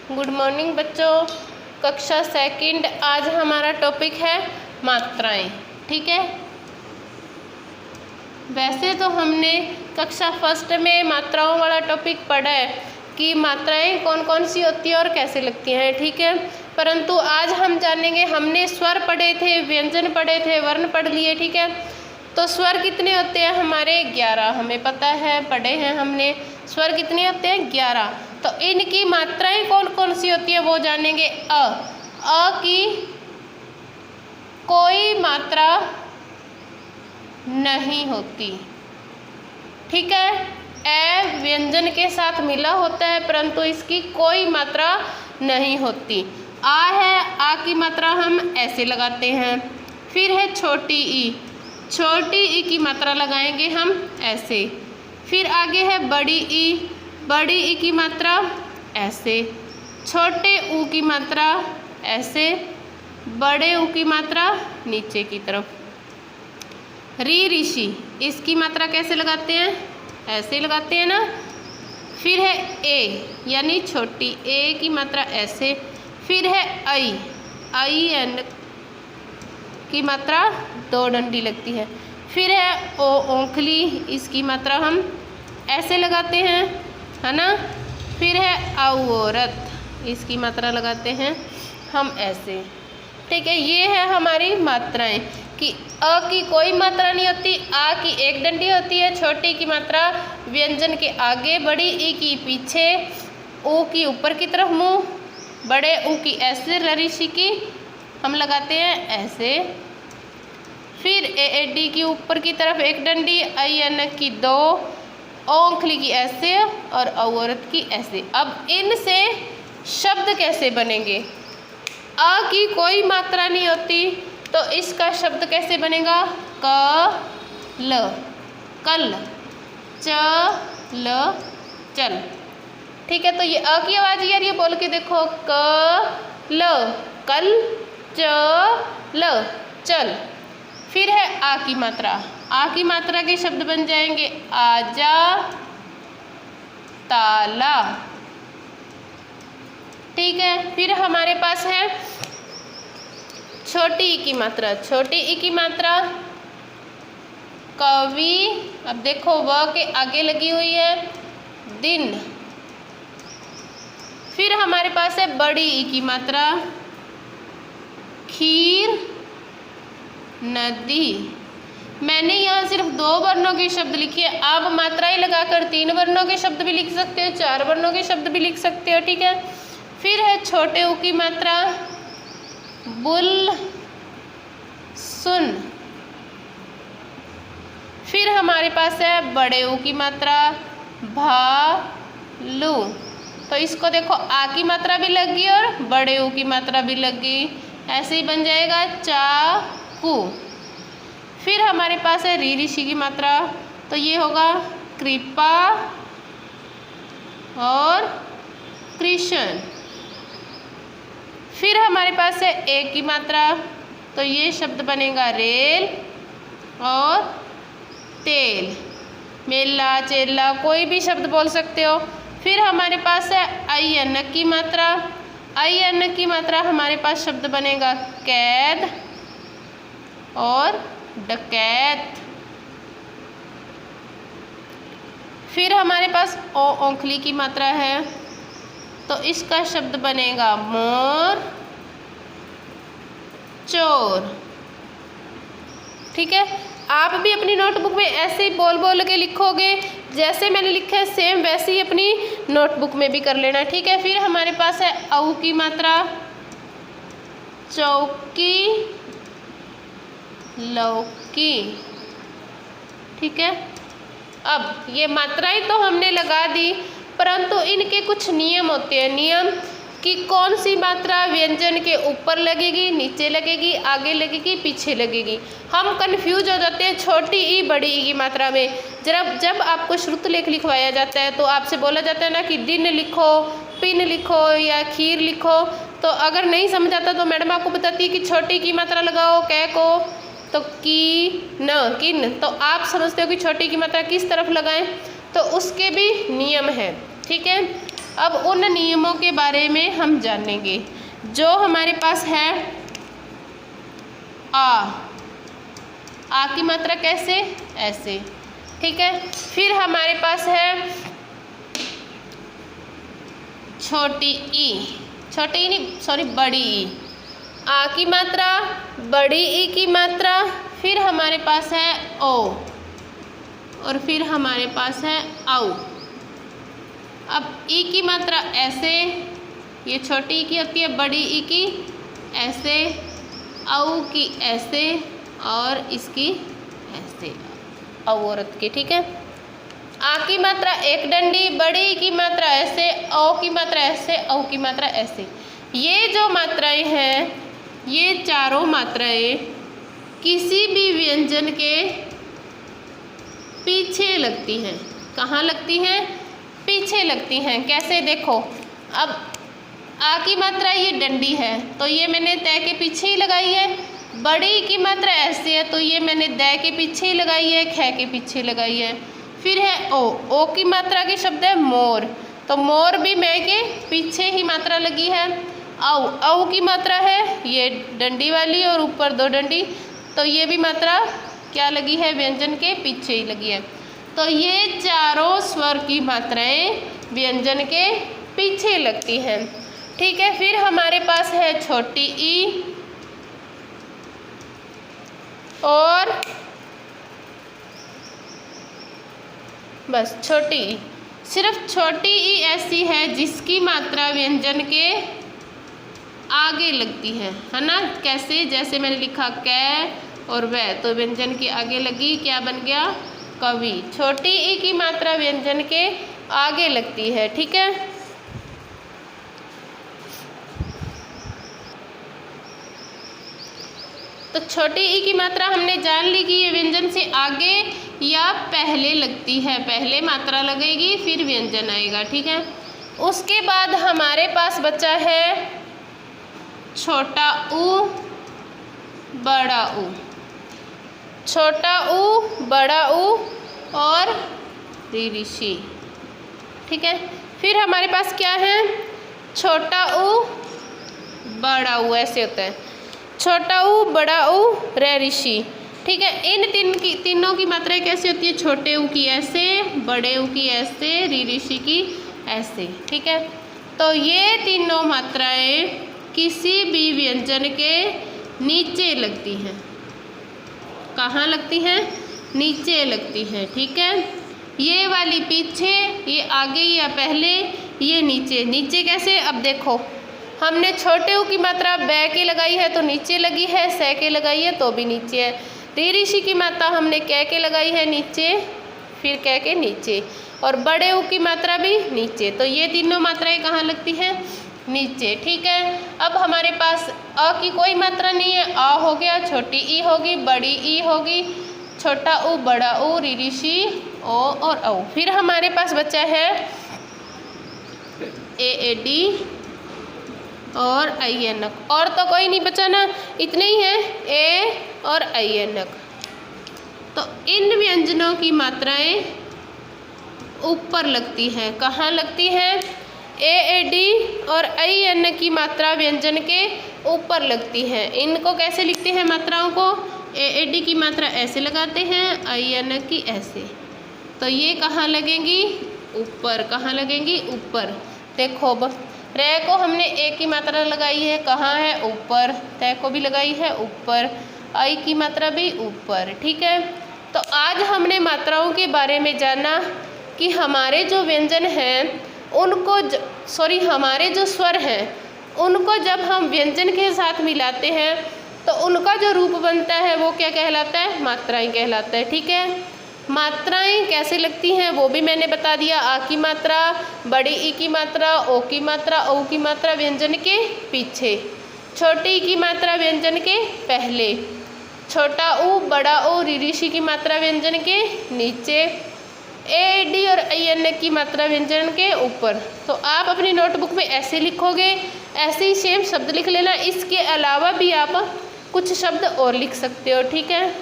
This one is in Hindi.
गुड मॉर्निंग बच्चों। कक्षा सेकंड, आज हमारा टॉपिक है मात्राएं। ठीक है, वैसे तो हमने कक्षा फर्स्ट में मात्राओं वाला टॉपिक पढ़ा है कि मात्राएं कौन कौन सी होती है और कैसे लगती हैं। ठीक है, परंतु आज हम जानेंगे, हमने स्वर पढ़े थे, व्यंजन पढ़े थे, वर्ण पढ़ लिए। ठीक है, तो स्वर कितने होते हैं हमारे? 11, हमें पता है, पढ़े हैं हमने। स्वर कितने होते हैं? 11। तो इनकी मात्राएं कौन कौन सी होती है वो जानेंगे। अ की कोई मात्रा नहीं होती। ठीक है, ए व्यंजन के साथ मिला होता है परंतु इसकी कोई मात्रा नहीं होती। आ है, आ की मात्रा हम ऐसे लगाते हैं। फिर है छोटी ई, छोटी ई की मात्रा लगाएंगे हम ऐसे। फिर आगे है बड़ी ई, बड़ी ई की मात्रा ऐसे। छोटे ऊ की मात्रा ऐसे, बड़े ऊ की मात्रा नीचे की तरफ। री ऋषि, इसकी मात्रा कैसे लगाते हैं? ऐसे लगाते हैं ना। फिर है ए यानी छोटी ए की मात्रा ऐसे। फिर है आई, आई एन की मात्रा 2 डंडी लगती है। फिर है ओ ओंखली, इसकी मात्रा हम ऐसे लगाते हैं, है ना। फिर है औ औरत, इसकी मात्रा लगाते हैं हम ऐसे। ठीक है, ये है हमारी मात्राएं कि अ की कोई मात्रा नहीं होती, आ की 1 डंडी होती है, छोटी की मात्रा व्यंजन के आगे, बड़ी ई की पीछे, ऊ की ऊपर की तरफ मुंह, बड़े ऊ की ऐसे, ऋषि की हम लगाते हैं ऐसे। फिर ए डी की ऊपर की तरफ 1 डंडी, आई एन की 2, ओंखली की ऐसे और औरत की ऐसे। अब इनसे शब्द कैसे बनेंगे? अ की कोई मात्रा नहीं होती तो इसका शब्द कैसे बनेगा? क ल, कल। च ल चल। ठीक है, तो ये अ की आवाज़ यार, ये बोल के देखो, क ल कल, च ल चल। फिर है आ की मात्रा, आ की मात्रा के शब्द बन जाएंगे आजा, ताला। ठीक है, फिर हमारे पास है छोटी ई की मात्रा, छोटी ई की मात्रा कवि। अब देखो व के आगे लगी हुई है दिन। फिर हमारे पास है बड़ी ई की मात्रा खीर, नदी। मैंने यहाँ सिर्फ 2 वर्णों के शब्द लिखे हैं, आप मात्राएं लगाकर 3 वर्णों के शब्द भी लिख सकते हो, 4 वर्णों के शब्द भी लिख सकते हो। ठीक है, फिर है छोटे ऊ की मात्रा बुल, सुन। फिर हमारे पास है बड़े ऊ की मात्रा भालू। तो इसको देखो, आ की मात्रा भी लग गई और बड़े ऊ की मात्रा भी लग गई, ऐसे ही बन जाएगा चाकू। फिर हमारे पास है री ऋषि की मात्रा, तो ये होगा कृपा और कृष्ण। फिर हमारे पास है ए की मात्रा, तो ये शब्द बनेगा रेल और तेल। मेला, चेला, कोई भी शब्द बोल सकते हो। फिर हमारे पास है आई एन की मात्रा, आई एन की मात्रा हमारे पास शब्द बनेगा कैद और डकैत। फिर हमारे पास ओ ओंखली की मात्रा है, तो इसका शब्द बनेगा मोर, चोर। ठीक है, आप भी अपनी नोटबुक में ऐसे ही बोल बोल के लिखोगे, जैसे मैंने लिखा है सेम वैसे ही अपनी नोटबुक में भी कर लेना। ठीक है, फिर हमारे पास है औ की मात्रा चौकी, लौकी। ठीक है, अब ये मात्राएं तो हमने लगा दी, परंतु इनके कुछ नियम होते हैं। नियम कि कौन सी मात्रा व्यंजन के ऊपर लगेगी, नीचे लगेगी, आगे लगेगी, पीछे लगेगी। हम कंफ्यूज हो जाते हैं छोटी ई बड़ी ई की मात्रा में। जब आपको श्रुत लेख लिखवाया जाता है तो आपसे बोला जाता है ना कि दिन लिखो, पिन लिखो या खीर लिखो, तो अगर नहीं समझ आता तो मैडम आपको बताती है कि छोटी की मात्रा लगाओ, कै को तो की न किन, तो आप समझते हो कि छोटी की मात्रा किस तरफ लगाएं, तो उसके भी नियम है। ठीक है, अब उन नियमों के बारे में हम जानेंगे। जो हमारे पास है आ की मात्रा कैसे, ऐसे, ठीक है। फिर हमारे पास है छोटी ई नहीं, सॉरी, बड़ी ई, आ की मात्रा, बड़ी ई की मात्रा, फिर हमारे पास है ओ, और फिर हमारे पास है औ। अब ई की मात्रा ऐसे, ये छोटी ई की होती है, बड़ी ई की ऐसे, औ की ऐसे, और इसकी ऐसे, औरत की, ठीक है। आ की मात्रा एक डंडी, बड़ी की मात्रा ऐसे, औ की मात्रा ऐसे, औ की मात्रा ऐसे। ये जो मात्राएं हैं, ये चारों मात्राएं किसी भी व्यंजन के पीछे लगती हैं। कहाँ लगती हैं? पीछे लगती हैं। कैसे, देखो, अब आ की मात्रा ये डंडी है तो ये मैंने तय के पीछे ही लगाई है। बड़ी की मात्रा ऐसे है तो ये मैंने दै के पीछे ही लगाई है, ख के पीछे लगाई है। फिर है ओ की मात्रा के शब्द है मोर, तो मोर भी मैं के पीछे ही मात्रा लगी है। औ की मात्रा है ये डंडी वाली और ऊपर दो डंडी, तो ये भी मात्रा क्या लगी है? व्यंजन के पीछे ही लगी है। तो ये चारों स्वर की मात्राएं व्यंजन के पीछे लगती हैं, ठीक है। फिर हमारे पास है छोटी ई और बस छोटी ई। सिर्फ छोटी ई ऐसी है जिसकी मात्रा व्यंजन के आगे लगती है ना। कैसे? जैसे मैंने लिखा कै और वह, तो व्यंजन के आगे लगी, क्या बन गया? कवि। छोटी ई की मात्रा व्यंजन के आगे लगती है, ठीक है। तो छोटी ई की मात्रा हमने जान ली कि ये व्यंजन से आगे या पहले लगती है। पहले मात्रा लगेगी फिर व्यंजन आएगा, ठीक है। उसके बाद हमारे पास बचा है छोटा ऊ, बड़ा ऊ। छोटा ऊ, बड़ा ऊ और ऋषि, ठीक है। फिर हमारे पास क्या है? छोटा ऊ, बड़ा ऊ, ऐसे होता है। छोटा ऊ, बड़ा ऊ, ऋषि, ठीक है। इन तीनों की मात्राएं कैसे होती है? छोटे ऊ की ऐसे, बड़े ऊ की ऐसे, ऋषि की ऐसे, ठीक है। तो ये तीनों मात्राएं किसी भी व्यंजन के नीचे लगती हैं। कहाँ लगती हैं? नीचे लगती हैं, ठीक है। ये वाली पीछे, ये आगे या पहले, ये नीचे। नीचे कैसे? अब देखो, हमने छोटे ऊ की मात्रा बै के लगाई है तो नीचे लगी है, सै के लगाई है तो भी नीचे है। ऋषि की मात्रा हमने कै के लगाई है नीचे, फिर कै के नीचे, और बड़े ऊ की मात्रा भी नीचे। तो ये तीनों मात्राएं कहाँ लगती हैं? नीचे, ठीक है। अब हमारे पास अ की कोई मात्रा नहीं है, आ हो गया, छोटी ई होगी, बड़ी ई होगी, छोटा ऊ, बड़ा ऊ, ऋषि, ओ और औ। फिर हमारे पास बचा है ए डी और आई एनक, और तो कोई नहीं बचा ना, इतने ही है, ए और आई एनक। तो इन व्यंजनों की मात्राएं ऊपर लगती हैं। कहाँ लगती हैं? ए डी और आई एन की मात्रा व्यंजन के ऊपर लगती है। इनको कैसे लिखते हैं मात्राओं को? ए डी की मात्रा ऐसे लगाते हैं, आई एन की ऐसे, तो ये कहाँ लगेंगी? ऊपर। कहाँ लगेंगी? ऊपर। देखो बस, रे को हमने ए की मात्रा लगाई है, कहाँ है? ऊपर। तय को भी लगाई है ऊपर, आई की मात्रा भी ऊपर, ठीक है। तो आज हमने मात्राओं के बारे में जाना कि हमारे जो व्यंजन हैं उनको हमारे जो स्वर हैं उनको जब हम व्यंजन के साथ मिलाते हैं तो उनका जो रूप बनता है वो क्या कहलाता है? मात्राएं कहलाता है, ठीक है। मात्राएं कैसे लगती हैं वो भी मैंने बता दिया। आ की मात्रा, बड़ी ई की मात्रा, ओ की मात्रा, औ की मात्रा व्यंजन के पीछे, छोटी ई की मात्रा व्यंजन के पहले, छोटा ऊ, बड़ा ऊ, ऋषि की मात्रा व्यंजन के नीचे, ए डी और आई एन की मात्रा व्यंजन के ऊपर। तो आप अपनी नोटबुक में ऐसे लिखोगे, ऐसे ही सेम शब्द लिख लेना। इसके अलावा भी आप कुछ शब्द और लिख सकते हो, ठीक है।